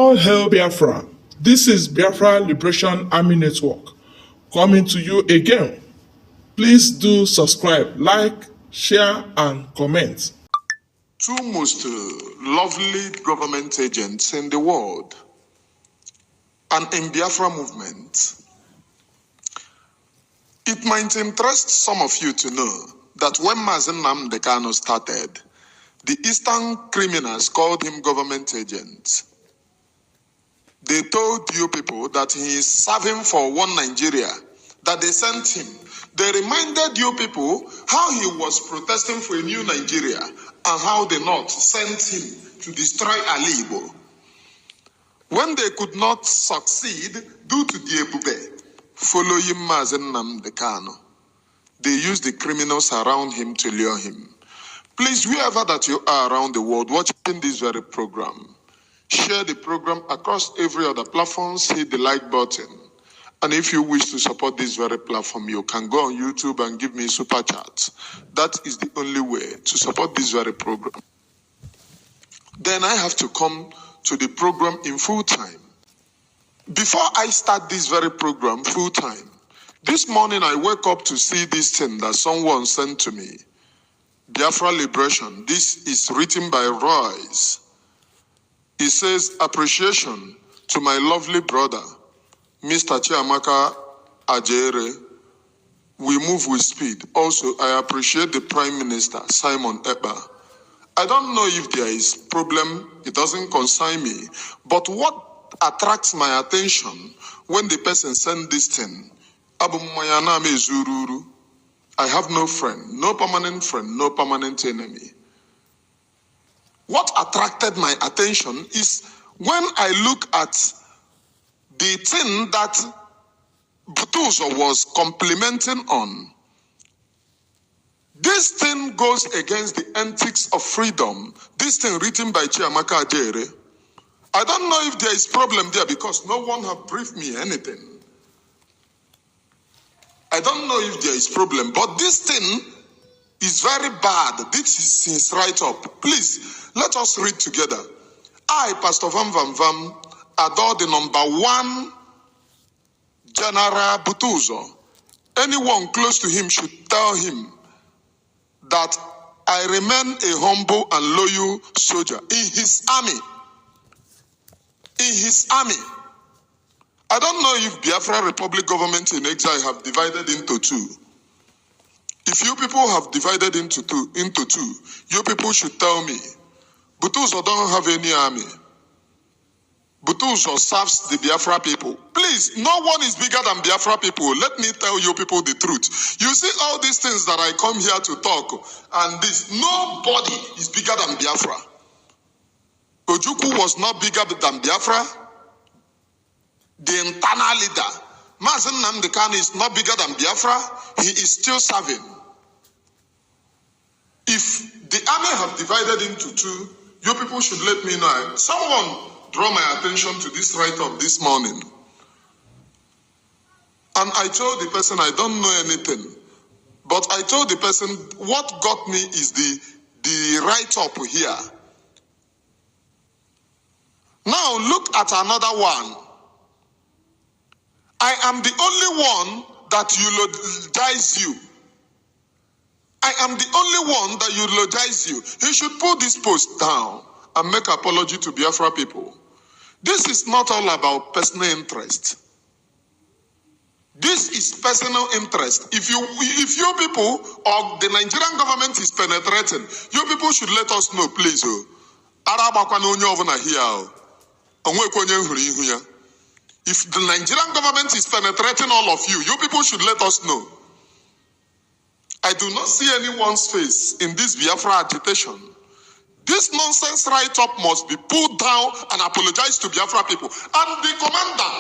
All hail Biafra. This is Biafra Liberation Army Network coming to you again. Please do subscribe, like, share, and comment. Two most lovely government agents in the world and in Biafra movement. It might interest some of you to know that when Mazen Nnamdi Kanu started, the Eastern criminals called him government agent. They told you people that he is serving for one Nigeria, that they sent him. They reminded you people how he was protesting for a new Nigeria and how the North sent him to destroy Ali Igbo. When they could not succeed due to the Ebube following Mazen Nnamdi Kanu, they used the criminals around him to lure him. Please, wherever that you are around the world watching this very program, share the program across every other platform, hit the like button. And if you wish to support this very platform, you can go on YouTube and give me super chat. That is the only way to support this very program. Then I have to come to the program in full time. Before I start this very program full time, this morning I wake up to see this thing that someone sent to me. Biafra Liberation. This is written by Royce. It says, appreciation to my lovely brother, Mr. Chiamaka Ajere. We move with speed. Also, I appreciate the Prime Minister, Simon Ekpa. I don't know if there is problem. It doesn't concern me. But what attracts my attention when the person send this thing, Abu Mayana me Zururu. I have no friend, no permanent enemy. What attracted my attention is when I look at the thing that Butuzo was complimenting on. This thing goes against the ethics of freedom. This thing written by Chiamaka Ajere. I don't know if there is problem there because no one have briefed me anything. I don't know if there is problem, but this thing is very bad. This is his write-up. Please, let us read together. I, Pastor Van Van Van, adore the number one General Butuzo. Anyone close to him should tell him that I remain a humble and loyal soldier in his army. In his army. I don't know if Biafra Republic government in exile have divided into two. If you people have divided into two, you people should tell me. Butuzo don't have any army. Butuzo serves the Biafra people. Please, no one is bigger than Biafra people. Let me tell you people the truth. You see all these things that I come here to talk, and this, nobody is bigger than Biafra. Ojukwu was not bigger than Biafra. The internal leader, Mazen Nnamdi Kanu, is not bigger than Biafra. He is still serving. If the army have divided into two, you people should let me know. Someone draw my attention to this write-up this morning. And I told the person I don't know anything. But I told the person what got me is the write-up here. Now look at another one. I am the only one that eulogize you. I am the only one that eulogize you. He should put this post down and make apology to Biafra people. This is not all about personal interest. This is personal interest. If you people or the Nigerian government is penetrating, you people should let us know, please. If the Nigerian government is penetrating all of you, you people should let us know. I do not see anyone's face in this Biafra agitation. This nonsense write-up must be pulled down and apologize to Biafra people. And the commander,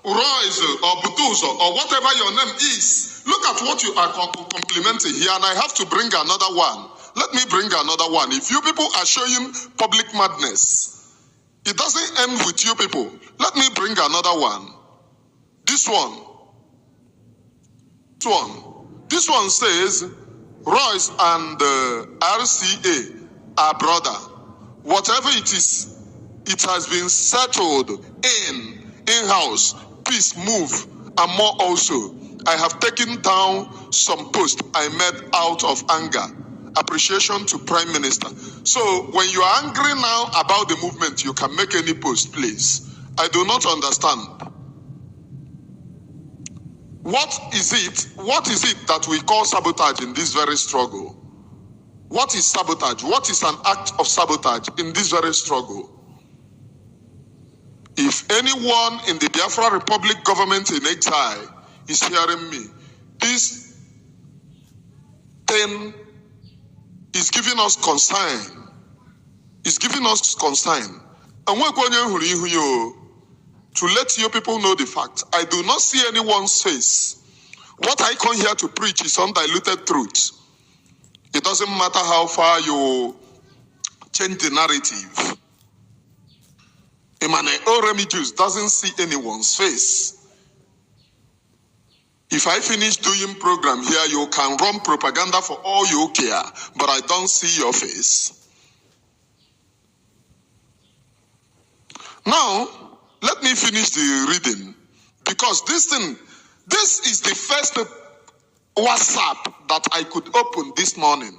Royce or Butuzo or whatever your name is, look at what you are complimenting here, and I have to bring another one. Let me bring another one. If you people are showing public madness, it doesn't end with you people. Let me bring another one. This one. This one says, Royce and RCA are brother. Whatever it is It has been settled in-house, peace move, and more also. I have taken down some posts I made out of anger. Appreciation to Prime Minister. So when you are angry now about the movement, you can make any post, please. I do not understand. What is it that we call sabotage in this very struggle? What is sabotage? What is an act of sabotage in this very struggle? If anyone in the Biafra Republic government in exile is hearing me, this thing is giving us concern. It's giving us concern. And we're going to let you people know the fact. I do not see anyone's face. What I come here to preach is undiluted truth. It doesn't matter how far you change the narrative. Emmanuel Oremidius doesn't see anyone's face. If I finish doing program here, you can run propaganda for all you care, but I don't see your face. Now, let me finish the reading, because this is the first WhatsApp that I could open this morning,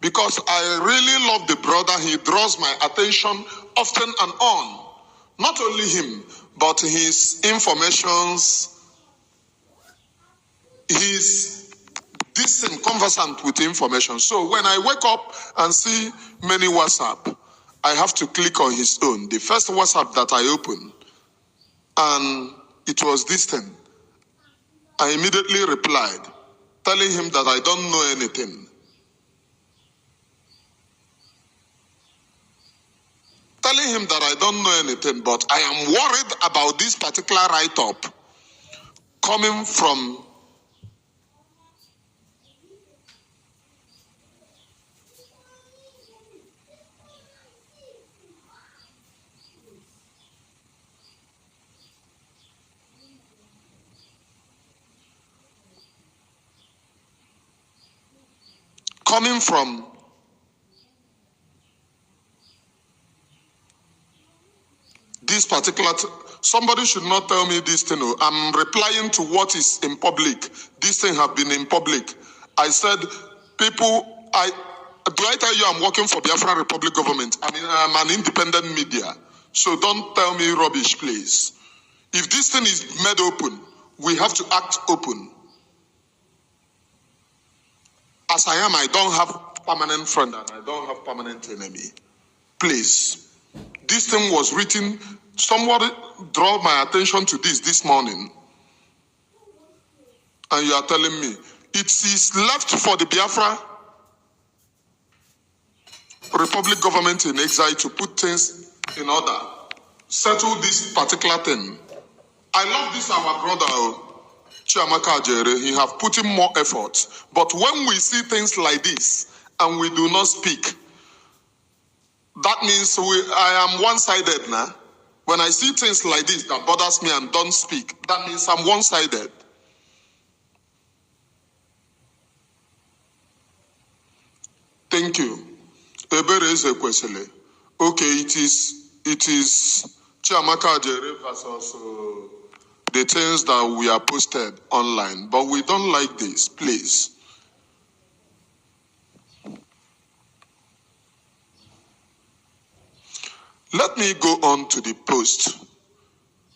because I really love the brother. He draws my attention often and on. Not only him, but his informations, he's decent, conversant with information. So when I wake up and see many WhatsApp, I have to click on his own. The first WhatsApp that I opened, and it was this thing. I immediately replied, telling him that I don't know anything. Telling him that I don't know anything, but I am worried about this particular write-up coming from this particular, somebody should not tell me this thing. I'm replying to what is in public. This thing have been in public. I said, people, do I tell you I'm working for Biafran Republic government? I mean, I'm an independent media. So don't tell me rubbish, please. If this thing is made open, we have to act open. As I am, I don't have permanent friend and I don't have permanent enemy. Please. This thing was written, somebody draw my attention to this morning. And you are telling me, it is left for the Biafra Republic government in exile to put things in order. Settle this particular thing. I love this, our brother, Chiamaka Ajere. He have put in more effort. But when we see things like this and we do not speak, that means I am one-sided now. When I see things like this that bothers me and don't speak, that means I'm one-sided. Thank you. Ebereze Kwesele. Okay, it is Chiamaka Ajere versus the things that we are posted online. But we don't like this, please. Let me go on to the post.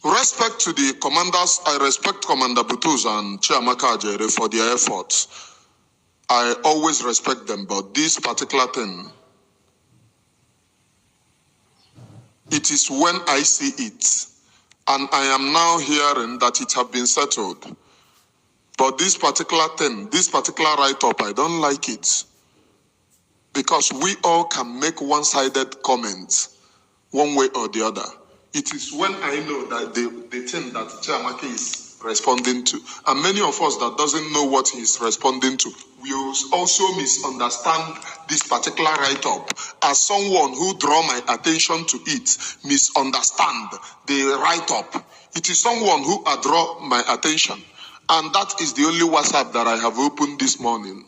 Respect to the commanders. I respect Commander Butuz and Chiamaka Ajere for their efforts. I always respect them, but this particular thing, it is when I see it, and I am now hearing that it has been settled. But this particular thing, this particular write-up, I don't like it. Because we all can make one-sided comments, one way or the other. It is when I know that the thing that Chiamaka is responding to, and many of us that doesn't know what he's responding to, we also misunderstand this particular write-up. As someone who draw my attention to it, misunderstand the write-up. It is someone who draw my attention. And that is the only WhatsApp that I have opened this morning.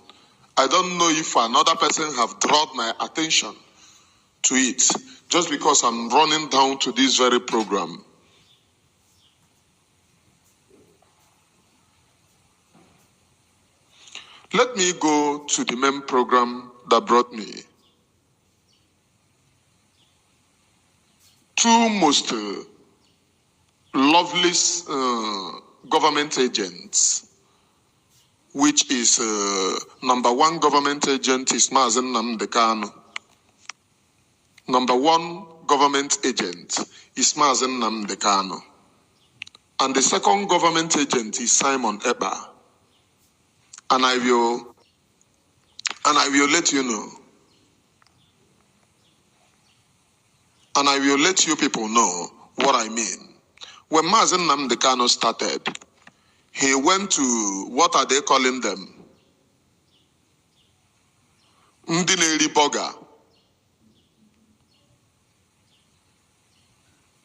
I don't know if another person have drawn my attention to it. just because I'm running down to this very program. Let me go to the main program that brought me. Two most lovely government agents, which is number one government agent is Mazen Namdekano. Number one government agent is Mazen Namdekano. And the second government agent is Simon Eba. And I will let you know. And I will let you people know what I mean. When Mazen Namdekano started, he went to, what are they calling them? Ndineri Boga.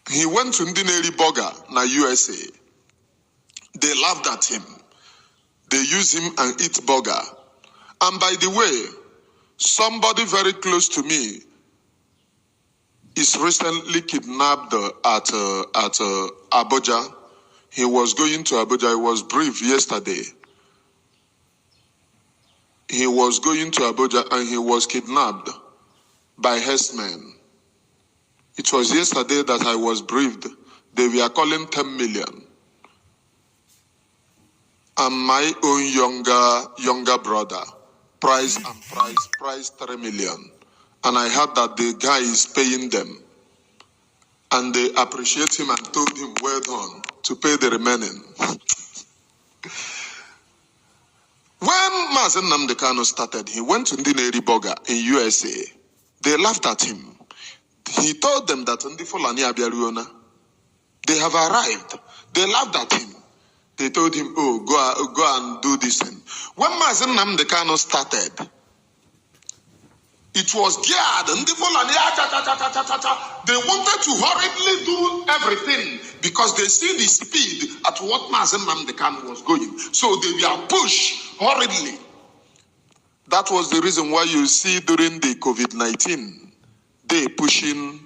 He went to Ndineri Boga na USA. They laughed at him. They use him and eat burger. And by the way, somebody very close to me is recently kidnapped at Abuja. He was going to Abuja. He was briefed yesterday. He was going to Abuja and he was kidnapped by herdsmen. It was yesterday that I was briefed. They were calling 10 million. And my own younger brother, price 3 million. And I heard that the guy is paying them. And they appreciate him and told him, well done, to pay the remaining. When Mazen Namdekano started, he went to Ndineri Boga in USA. They laughed at him. He told them that Ndi Fulani Abiaruona, they have arrived. They laughed at him. They told him, oh, go and do this thing. When Mazen Namdekano started, it was geared. They wanted to hurriedly do everything because they see the speed at what Mazen Namdekano was going. So they were pushed hurriedly. That was the reason why you see during the COVID-19, they pushing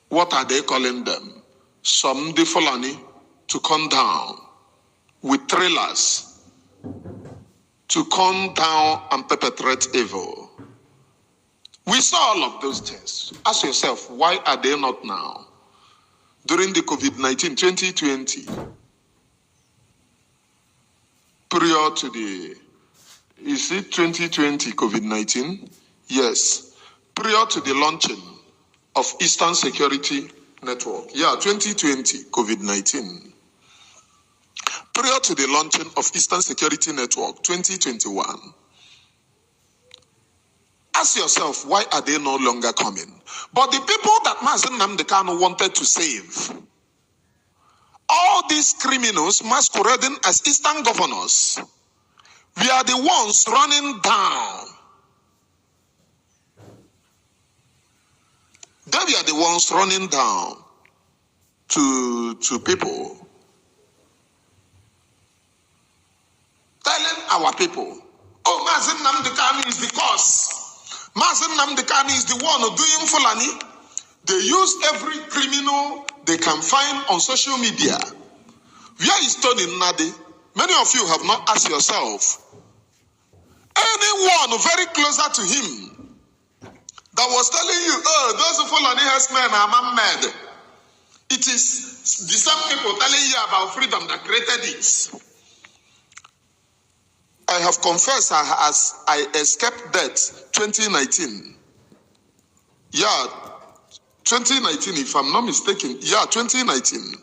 what are they calling them? Some the Fulani to come down with trailers to come down and perpetrate evil. We saw all of those things. Ask yourself, why are they not now? During the COVID-19 2020, prior to the, is it 2020 COVID-19? Yes. Prior to the launching of Eastern Security Network. Yeah, 2020 COVID-19. Prior to the launching of Eastern Security Network, 2021. Ask yourself, why are they no longer coming? But the people that Mazen Namdekano wanted to save, all these criminals masquerading as Eastern governors, we are the ones running down. They are the ones running down to people, telling our people, oh, Mazen Namdekano is the cause. Mazen Namdekano is the one doing Fulani. They use every criminal they can find on social media. Where is Tony Nadi? Many of you have not asked yourself. Anyone very closer to him that was telling you, oh, those Fulani herdsmen are mad. It is the same people telling you about freedom that created it. I have confessed as I escaped death 2019. Yeah, 2019, if I'm not mistaken. Yeah, 2019.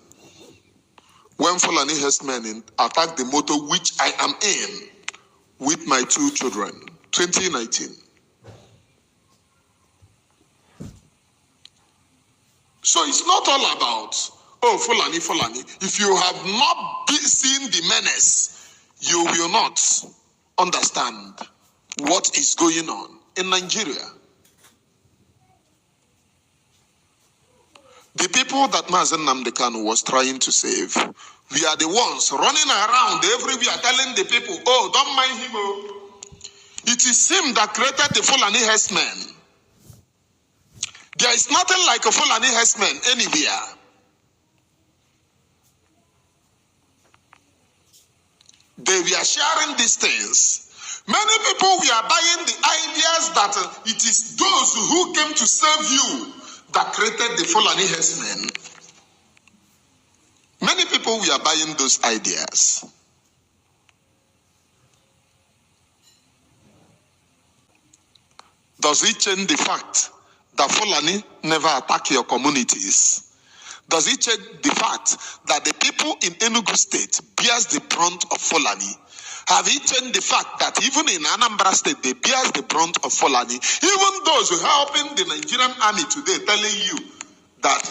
When Fulani herdsmen attacked the motor which I am in with my 2 children. 2019. So it's not all about, oh, Fulani. If you have not seen the menace, you will not understand what is going on in Nigeria. The people that Mazen Nnamdi Kanu was trying to save, we are the ones running around everywhere telling the people, oh, don't mind him. Oh. It is him that created the Fulani herdsmen. There is nothing like a Fulani herdsman anywhere. They were sharing these things. Many people were buying the ideas that it is those who came to serve you that created the Fulani herdsmen. Many people were buying those ideas. Does it change the fact that Fulani never attack your communities? Does it change the fact that the people in Enugu State bears the brunt of Fulani? Have it changed the fact that even in Anambra State they bear the brunt of Fulani? Even those who helping the Nigerian army today telling you that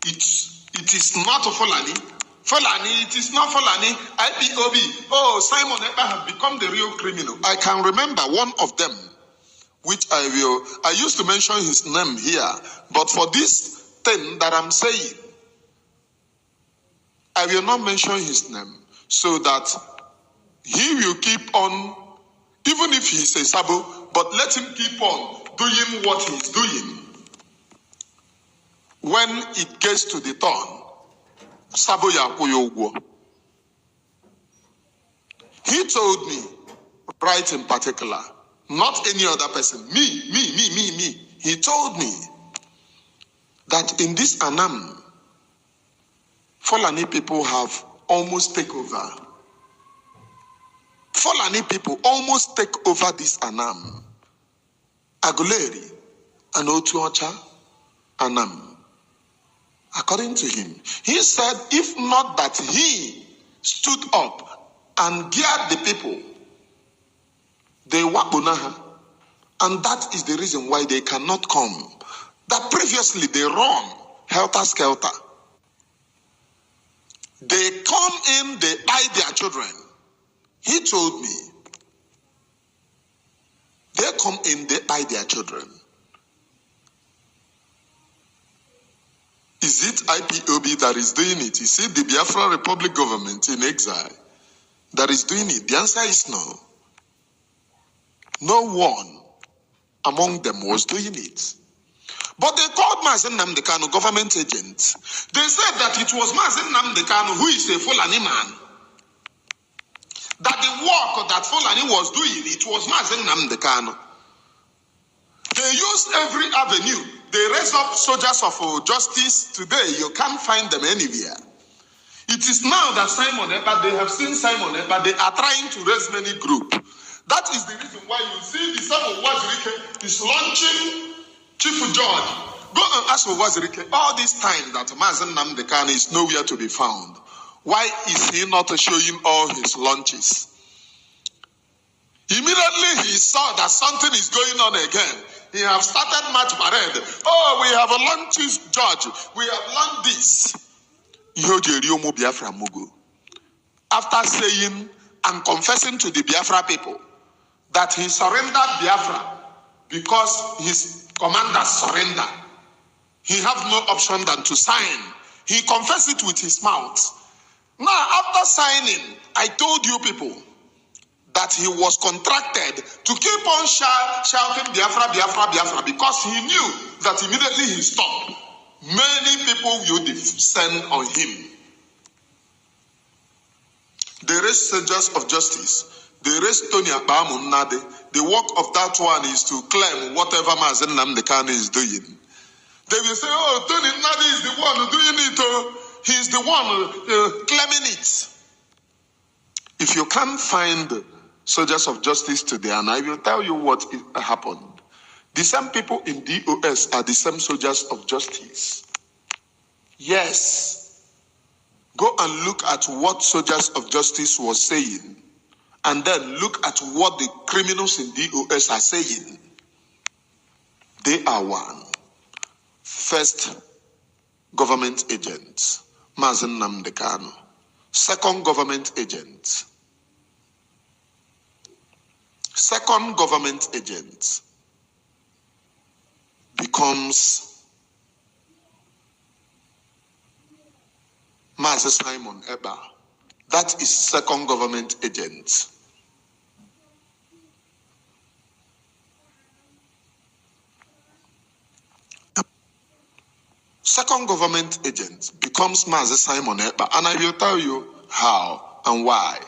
it is not a Fulani. Fulani, it is not Fulani. IPOB. Oh, Simon Ekpa has become the real criminal. I can remember one of them, which I used to mention his name here, but for this thing that I'm saying, I will not mention his name so that he will keep on, even if he's a sabo, but let him keep on doing what he's doing. When it gets to the turn, sabo yakoyo. He told me, right in particular, not any other person, me. He told me that in this Anam, Fulani people have almost taken over. Fulani people almost take over this Anam. Aguleri and Otuocha Anam. According to him, he said, if not that he stood up and geared the people, they wabunaha, and that is the reason why they cannot come. That previously they run helter-skelter. They come in, they buy their children. He told me, they come in, they buy their children. Is it IPOB that is doing it? Is it the Biafran Republic government in exile that is doing it? The answer is no. No one among them was doing it. But they called Mazen Nnamdi Kanu government agent. They said that it was Mazen Nnamdi Kanu who is a Fulani man. That the work that Fulani was doing, it was Mazen Nnamdi Kanu. They used every avenue. They raised up soldiers of justice. Today, you can't find them anywhere. It is now that Simon Ekpa, they have seen Simon Ekpa, they are trying to raise many groups. That is the reason why you see the son of Wazirike is launching Chief George. Go and ask for Wazirike. All this time that Mazen Nnamdi Kanu is nowhere to be found. Why is he not showing all his launches? Immediately he saw that something is going on again. He have started March Parade. Oh, we have a launches, George. We have launched this. After saying and confessing to the Biafra people that he surrendered Biafra because his commanders surrendered, he have no option than to sign. He confessed it with his mouth. Now, after signing, I told you people that he was contracted to keep on shouting Biafra, Biafra, Biafra, because he knew that immediately he stopped, many people will descend on him. They raised soldiers of justice. They raised Tony Abamu Nade. The work of that one is to claim whatever Mazen Nnamdi Kanu is doing. They will say, oh, Tony Nade is the one doing it. Oh. He's the one claiming it. If you can't find soldiers of justice today, and I will tell you what happened. The same people in DOS are the same soldiers of justice. Yes. Go and look at what soldiers of justice was saying, and then look at what the criminals in DOS are saying. They are one. First, government agent, Mazen Nnamdi Kanu. Second, government agent. Second government agent becomes Master Simon Eba. That is second government agent. Second government agent becomes Master Simon Eba, and I will tell you how and why.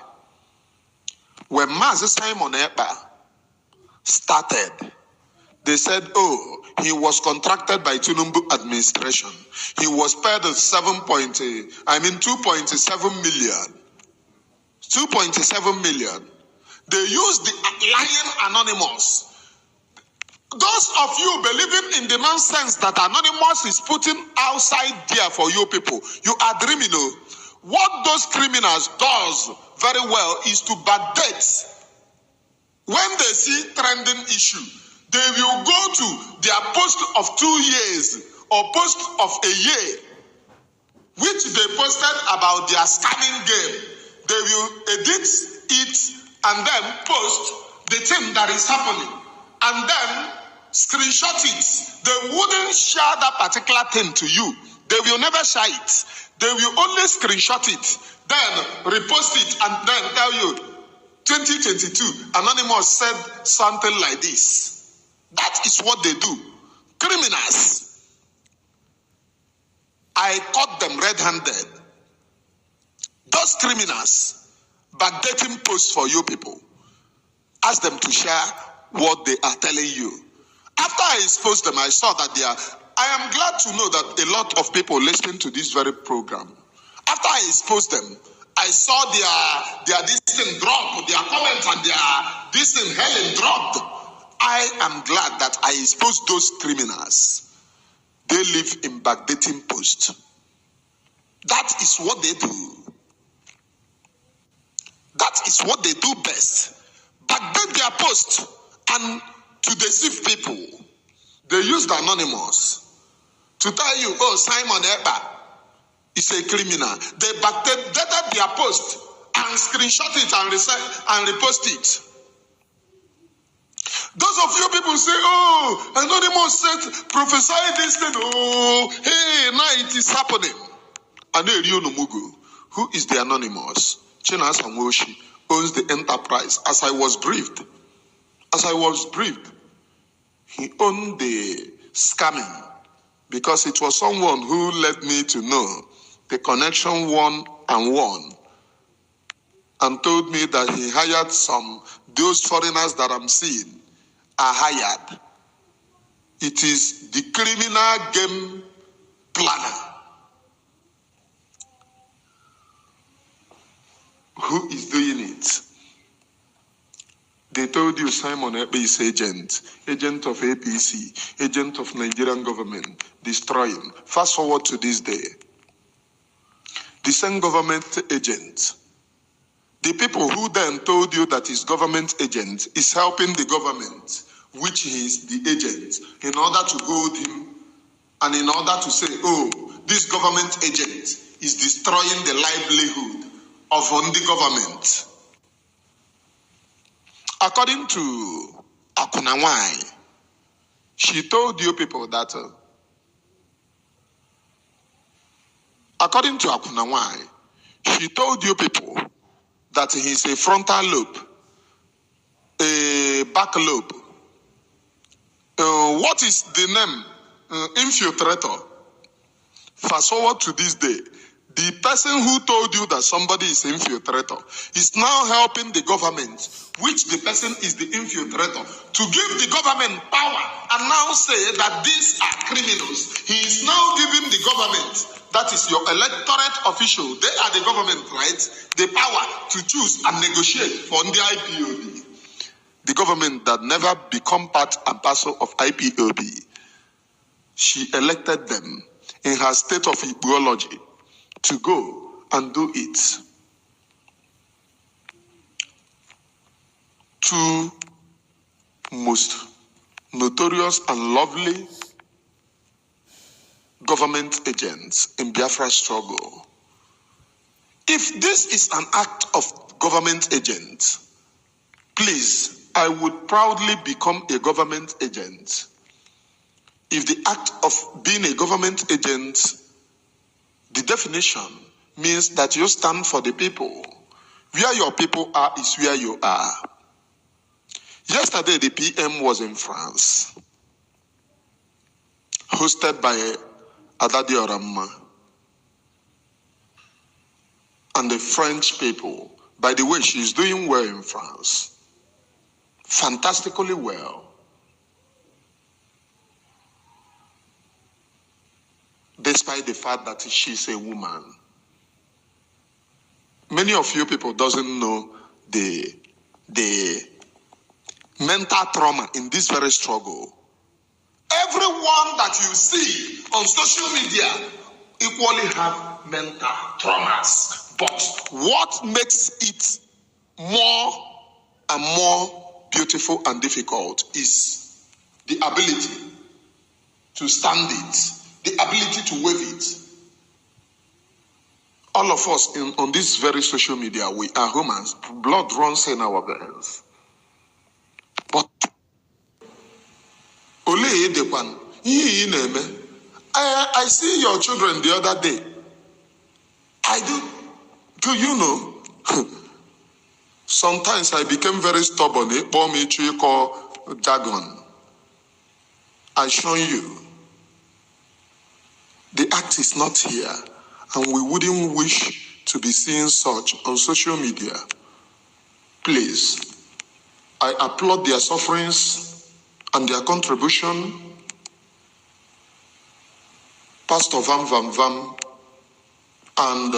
When Master Simon Eba started, they said, oh, he was contracted by Tinubu administration. He was paid 2.7 million. 2.7 million. They used the lying anonymous. Those of you believing in the nonsense that anonymous is putting outside there for you people, you are dreaming. What those criminals does very well is to backdate. When they see trending issue, they will go to their post of 2 years or post of a year, which they posted about their scamming game. They will edit it and then post the thing that is happening and then screenshot it. They wouldn't share that particular thing to you. They will never share it. They will only screenshot it, then repost it and then tell you 2022 Anonymous said something like this. That is what they do. Criminals. I caught them red-handed. Those criminals backdating posts for you people. Ask them to share what they are telling you. After I exposed them, I saw that I am glad to know that a lot of people listen to this very program. After I exposed them, I saw their this thing drop, their comments and their this thing hell dropped. I am glad that I exposed those criminals. They live in backdating post. That is what they do. That is what they do best. Backdate their post and to deceive people. They use the anonymous to tell you, oh, Simon Eba is a criminal. They backdated their post and screenshot it and repost it. Those of you people say, oh, anonymous said, prophesy this thing. Oh, hey, now it is happening. Who is the anonymous? Chinas Amoshi owns the enterprise. As I was briefed, he owned the scamming because it was someone who led me to know the connection 1 and 1 and told me that he hired those foreigners that I'm seeing are hired. It is the criminal game planner who is doing it. They told you Simon Ebe is agent of APC, agent of Nigerian government, destroying. Fast forward to this day. The same government agent, the people who then told you that his government agent is helping the government, which he is the agent, in order to hold him and in order to say, oh, this government agent is destroying the livelihood of the government. According to Akunawai, she told you people that, according to Akunawai, she told you people that he's a frontal lobe, a back lobe. What is the name? Infiltrator. Fast forward to this day. The person who told you that somebody is infiltrator is now helping the government, which the person is the infiltrator, to give the government power and now say that these are criminals. He is now giving the government, that is your electorate official, they are the government, right? The power to choose and negotiate for the IPOB. The government that never become part and parcel of IPOB. She elected them in her state of ideology to go and do it. Two most notorious and lovely government agents in Biafra struggle. If this is an act of government agent, please, I would proudly become a government agent. If the act of being a government agent, the definition means that you stand for the people. Where your people are is where you are. Yesterday, the PM was in France, hosted by Adadi Oramma and the French people. By the way, she's doing well in France. Fantastically well. Despite the fact that she's a woman. Many of you people doesn't know the mental trauma in this very struggle. Everyone that you see on social media equally have mental traumas. But what makes it more and more beautiful and difficult is the ability to stand it, the ability to wave it. All of us on this very social media, we are humans. Blood runs in our veins. But I see your children the other day. Do you know? Sometimes I became very stubborn. Jargon. I show you. The act is not here. And we wouldn't wish to be seeing such on social media. Please, I applaud their sufferings and their contribution. Pastor Vam Vam Vam and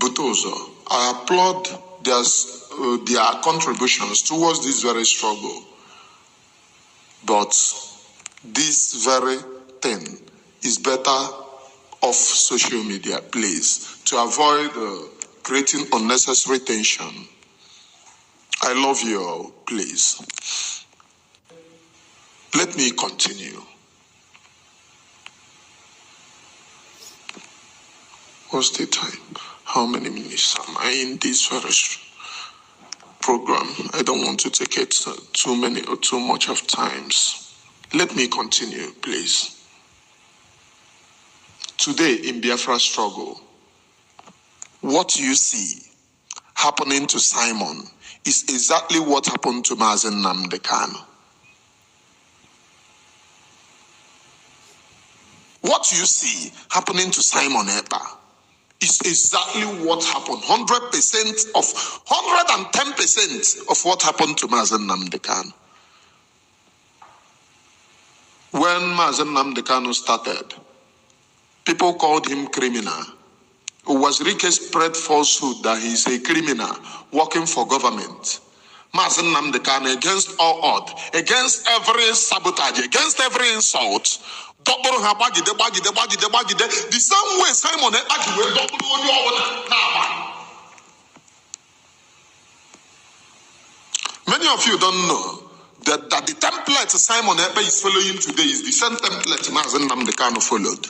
Butozo, I applaud their contributions towards this very struggle. But this very thing is better off social media, please, to avoid creating unnecessary tension. I love you all, please. Let me continue. What's the time? How many minutes am I in this very program? I don't want to take it too many or too much of times. Let me continue, please. Today in Biafra struggle, what you see happening to Simon is exactly what happened to Mazen Nnamdi Kanu. What you see happening to Simon Ekpa is exactly what happened, 110% of what happened to Mazen Nnamdi Kanu. When Mazen Nnamdi Kanu started, people called him criminal. Uwazirike spread falsehood that he's a criminal working for government. Mazen Nnamdi Kanu, against all odds, against every sabotage, against every insult, the same way Simon many of you don't know that the template Simon Ekpa is following today is the same template Mazen Nnamdi Kanu followed.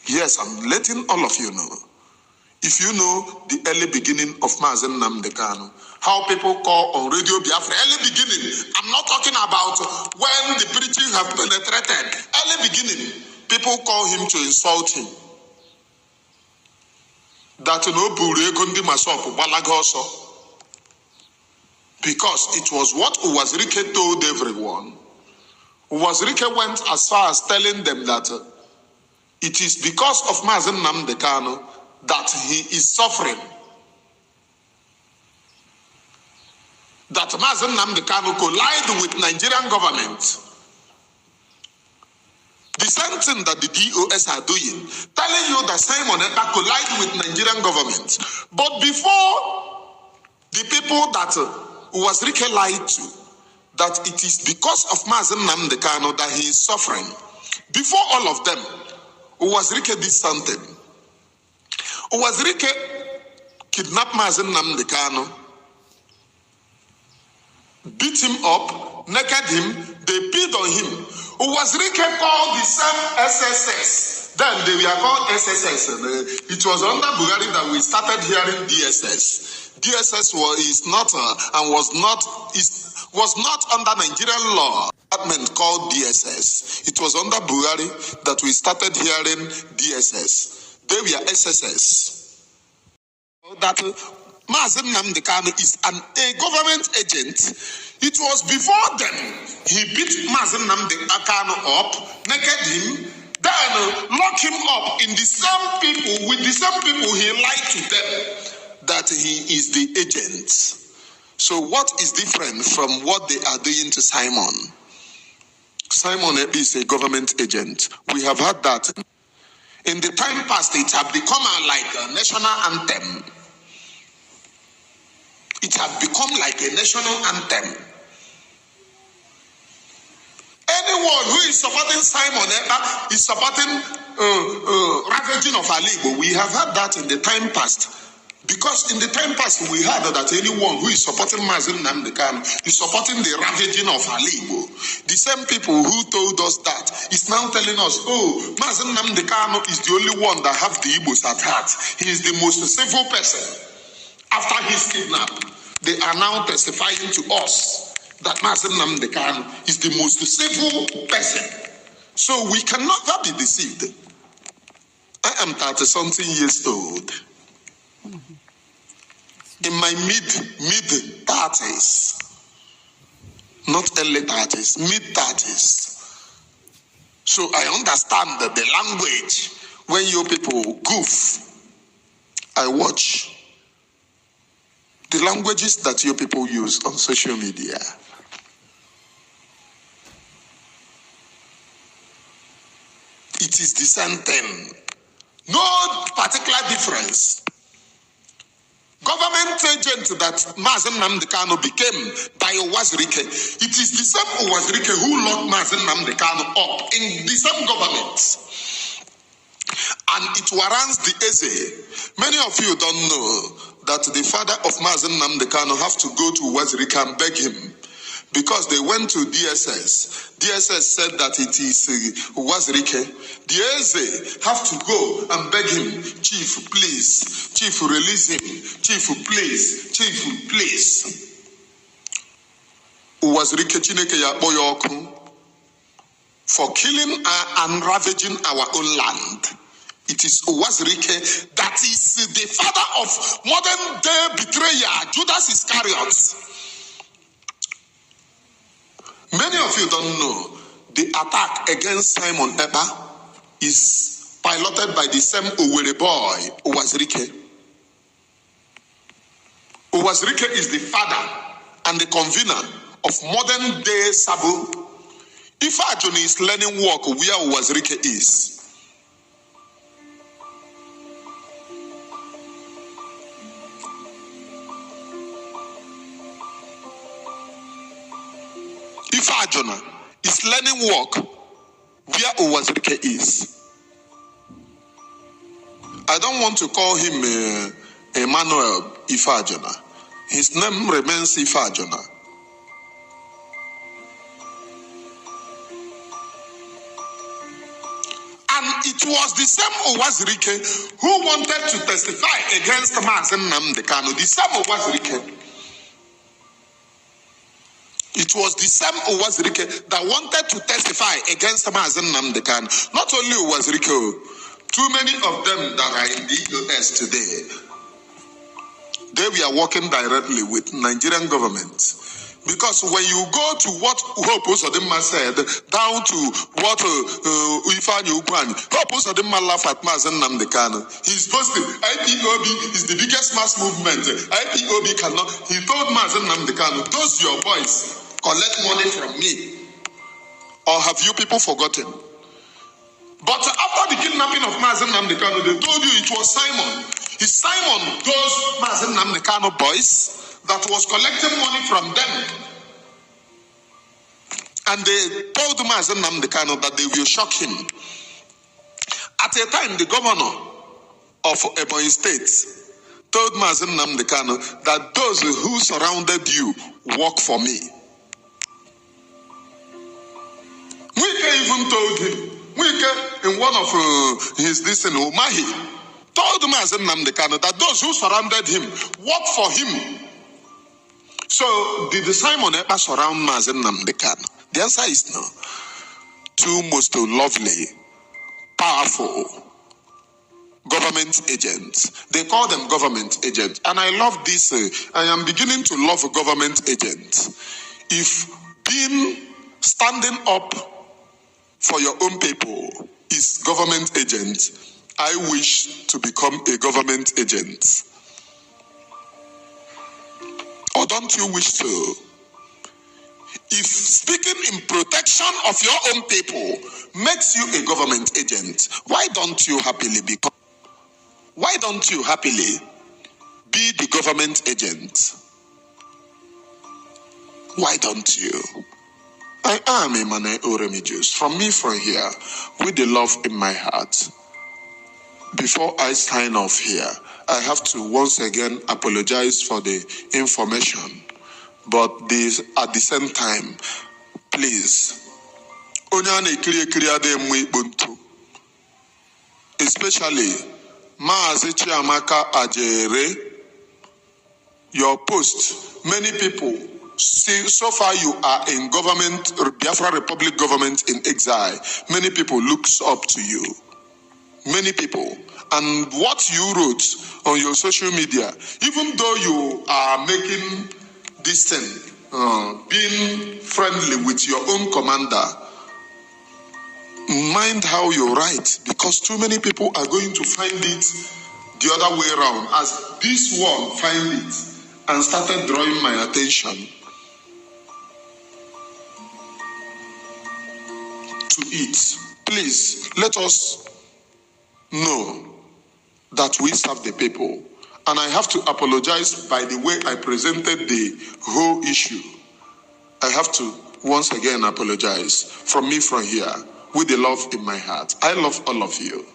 Yes, I'm letting all of you know. If you know the early beginning of Mazen Nnamdi Kanu, how people call on Radio Biafra, early beginning, I'm not talking about when the preaching have penetrated. Early beginning, people call him to insult him. That no buregundi masopu balagoso. Because it was what Uwazirike told everyone. Uwazirike went as far as telling them that it is because of Mazen Nnamdi Kanu that he is suffering. That Mazen Nnamdi Kanu collide with Nigerian government. The same thing that the DOS are doing, telling you that Simon Ekpa collide with Nigerian government. But before the people that Uwazirike lied to, that it is because of Mazen Nnamdi Kanu that he is suffering. Before all of them, Uwazirike did something. Uwazirike kidnapped Mazen Nnamdi Kanu, beat him up, naked him, they peed on him. Uwazirike called the same SSS. Then they were called SSS. It was under Buhari that we started hearing DSS. DSS was not under Nigerian law. Department called DSS. It was under Buhari that we started hearing DSS. They were SSS. That Mazen Nnamdi Kanu is a government agent. It was before then he beat Mazen Nnamdi Kanu up, naked him, then lock him up in the same people, with the same people he lied to them that he is the agent. So what is different from what they are doing to Simon? Simon is a government agent. We have had that. In the time past, it had become like a national anthem. It had become like a national anthem. Anyone who is supporting Simon is supporting ravaging of Alibo. We have had that in the time past. Because in the time past, we heard that anyone who is supporting Mazen Nnamdi Kanu is supporting the ravaging of Alibo. The same people who told us that is now telling us, oh, Mazen Nnamdi Kanu is the only one that have the Igbos at heart. He is the most civil person. After his kidnap, they are now testifying to us that Mazen Nnamdi Kanu is the most civil person. So we can never be deceived. I am 30-something years old. In my mid-30s, not early 30s, mid-30s. So I understand the language. When you people goof, I watch the languages that you people use on social media. It is the same thing. No particular difference. Government agent that Mazen Nnamdi Kanu became by Owazirike. It is the same Owazirike who locked Mazen Nnamdi Kanu up in the same government. And it warrants the Eze. Many of you don't know that the father of Mazen Nnamdi Kanu have to go to Owazirike and beg him. Because they went to DSS. DSS said that it is Owazirike. The Eze have to go and beg him, Chief, please. Chief, release him. Chief, please. Chief, please. Owazirike Chineke ya boyoku for killing and ravaging our own land. It is Owazirike that is the father of modern day betrayer, Judas Iscariot. Many of you don't know the attack against Simon Ekpa is piloted by the same Owerri boy, Owazirike. Owazirike is the father and the convener of modern day Sabo. If Ajoni is learning work where Owazirike is, if Ajona is learning work where Owazirike is, I don't want to call him Emmanuel Ifajona. His name remains Ifajona. And it was the same Owazirike who wanted to testify against Mazen Nnamdi Kanu. The same Owazirike. It was the same Owazirike that wanted to testify against Mazen Nnamdi Kanu. Not only Owazirike, too many of them that are in the US today, they were working directly with Nigerian government. Because when you go to what Hope Uzodinma said, down to what Ifeanyi Ugwuanyi, Hope Uzodinma laughed at Mazen Nnamdi Kanu. He's boasting, IPOB is the biggest mass movement. IPOB cannot. He told Mazen Nnamdi Kanu, those your boys collect money from me. Or have you people forgotten? But after the kidnapping of Mazen Nnamdi Kanu, they told you it was Simon. It's Simon, those Mazen Nnamdi Kanu boys, that was collecting money from them. And they told Mazen Nnamdi Kanu that they will shock him. At a time, the governor of Ebonyi State told Mazen Nnamdi Kanu that those who surrounded you work for me. Wike even told him, Wike, in one of his listen, Umahi, told Mazen Nnamdi Kanu that those who surrounded him work for him. So, did Simon Ekpa surround Mazen Nnamdi Kanu? The answer is no. Two most lovely, powerful, government agents. They call them government agents. And I love this. I am beginning to love a government agent. If standing up for your own people is government agent, I wish to become a government agent. Or don't you wish to? If speaking in protection of your own people makes you a government agent, why don't you happily be the government agent? Why don't you? I am Emmanuel Oremijus. From me from here, with the love in my heart. Before I sign off here, I have to once again apologize for the information. But at the same time, please, especially Maazi Chiamaka Ajere, your post, many people see so far you are in government, Biafra Republic government in exile. Many people looks up to you. Many people. And what you wrote on your social media, even though you are making this thing, being friendly with your own commander, mind how you write, because too many people are going to find it the other way around, as this one find it and started drawing my attention to it. Please, let us know that we serve the people. And I have to apologize by the way I presented the whole issue. I have to once again apologize from me from here with the love in my heart. I love all of you.